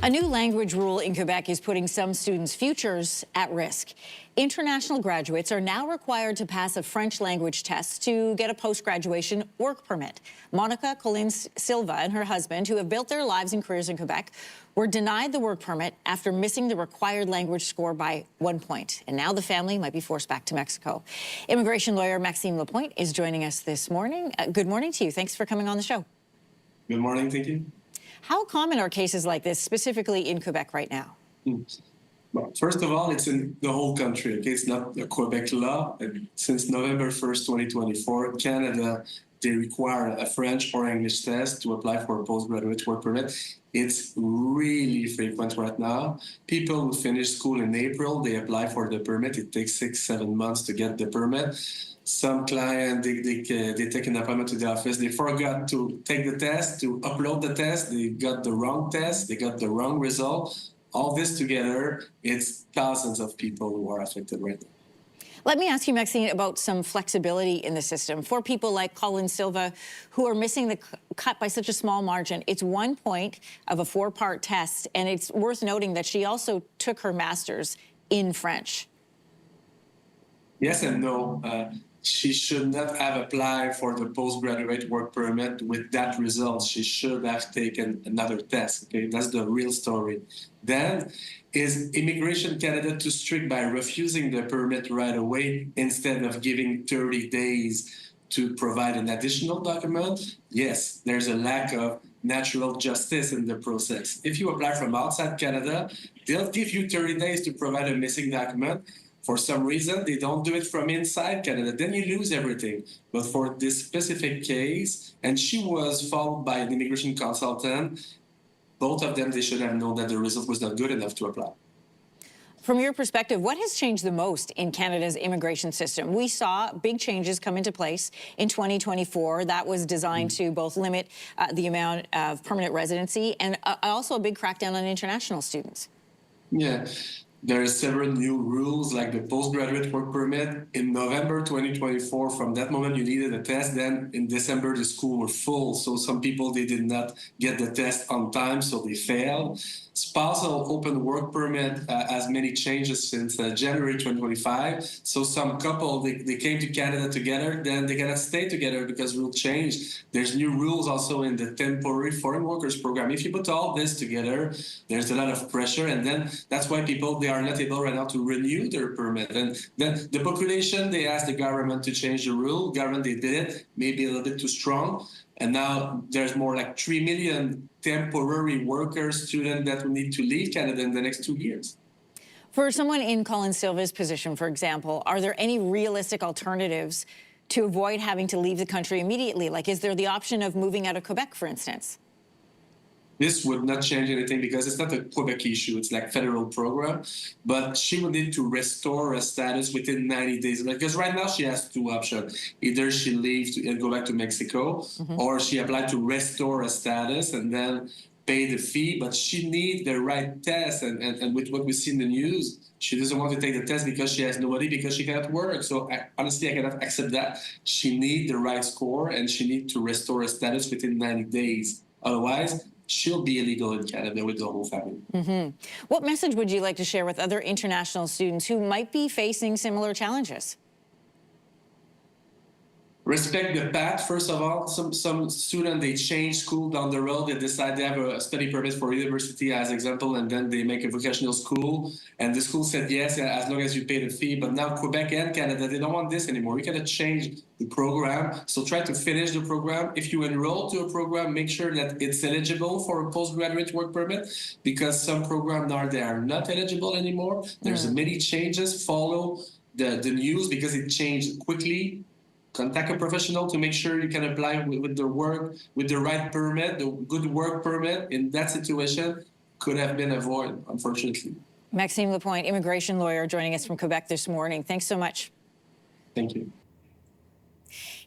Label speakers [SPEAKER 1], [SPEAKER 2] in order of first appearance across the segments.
[SPEAKER 1] A new language rule in Quebec is putting some students' futures at risk. International graduates are now required to pass a French language test to get a post-graduation work permit. Monica Collins Silva and her husband, who have built their lives and careers in Quebec, were denied the work permit after missing the required language score by 1 point. And now the family might be forced back to Mexico. Immigration lawyer Maxime Lapointe is joining us this morning. Good morning to you. Thanks for coming on the show.
[SPEAKER 2] Good morning. Thank you.
[SPEAKER 1] How common are cases like this, specifically in Quebec right now?
[SPEAKER 2] Well, first of all, it's in the whole country. Okay? It's not a Quebec law. Since November 1st, 2024, Canada, they require a French or English test to apply for a postgraduate work permit. It's really frequent right now. People who finish school in April, they apply for the permit. It takes 6-7 months to get the permit. Some client, they take an appointment to the office. They forgot to take the test, to upload the test. They got the wrong test. They got the wrong result. All this together, it's thousands of people who are affected right now.
[SPEAKER 1] Let me ask you, Maxine, about some flexibility in the system. For people like Colin Silva, who are missing the cut by such a small margin, it's 1 point of a 4-part test, and it's worth noting that she also took her master's in French.
[SPEAKER 2] Yes and no. She should not have applied for the postgraduate work permit with that result. She should have taken another test. Okay, that's the real story. Then, is Immigration Canada too strict by refusing the permit right away instead of giving 30 days to provide an additional document? Yes, there's a lack of natural justice in the process. If you apply from outside Canada, they'll give you 30 days to provide a missing document. For some reason, they don't do it from inside Canada. Then you lose everything. But for this specific case, and she was followed by an immigration consultant, both of them, they should have known that the result was not good enough to apply.
[SPEAKER 1] From your perspective, what has changed the most in Canada's immigration system? We saw big changes come into place in 2024. That was designed to both limit the amount of permanent residency and also a big crackdown on international students.
[SPEAKER 2] Yeah. There are several new rules, like the postgraduate work permit. In November 2024, from that moment, you needed a test. Then in December, the school were full. So some people, they did not get the test on time, so they failed. Spousal open work permit has many changes since January 2025. So some couple, they came to Canada together, then they cannot stay together because rule changed. There's new rules also in the temporary foreign workers program. If you put all this together, there's a lot of pressure. And then that's why people, they are not able right now to renew their permit. And then the population, they asked the government to change the rule. Government, they did it, maybe a little bit too strong. And now there's more like 3 million temporary workers, students that will need to leave Canada in the next 2 years.
[SPEAKER 1] For someone in Colin Silva's position, for example, are there any realistic alternatives to avoid having to leave the country immediately? Like, is there the option of moving out of Quebec, for instance?
[SPEAKER 2] This would not change anything because it's not a Quebec issue. It's like federal program. But she would need to restore her status within 90 days. Because right now she has 2 options. Either she leaves and go back to Mexico, or she applied to restore her status and then pay the fee. But she needs the right test. And with what we see in the news, she doesn't want to take the test because she has nobody, because she cannot work. So honestly, I cannot accept that. She needs the right score, and she needs to restore her status within 90 days. Otherwise, she'll be illegal in Canada with the whole family.
[SPEAKER 1] What message would you like to share with other international students who might be facing similar challenges?
[SPEAKER 2] Respect the path, first of all. Some students, they change school down the road. They decide they have a study permit for university, as example, and then they make a vocational school. And the school said, yes, as long as you pay the fee. But now Quebec and Canada, they don't want this anymore. We cannot change the program. So try to finish the program. If you enroll to a program, make sure that it's eligible for a postgraduate work permit, because some programs now, they are not eligible anymore. There's many changes. Follow the news because it changed quickly. Contact a professional to make sure you can apply with the work, with the right permit. The good work permit in that situation could have been avoided, unfortunately.
[SPEAKER 1] Maxime Lapointe, immigration lawyer, joining us from Quebec this morning. Thanks so much.
[SPEAKER 2] Thank you.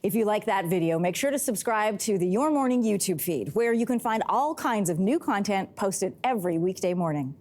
[SPEAKER 1] If you like that video, make sure to subscribe to the Your Morning YouTube feed, where you can find all kinds of new content posted every weekday morning.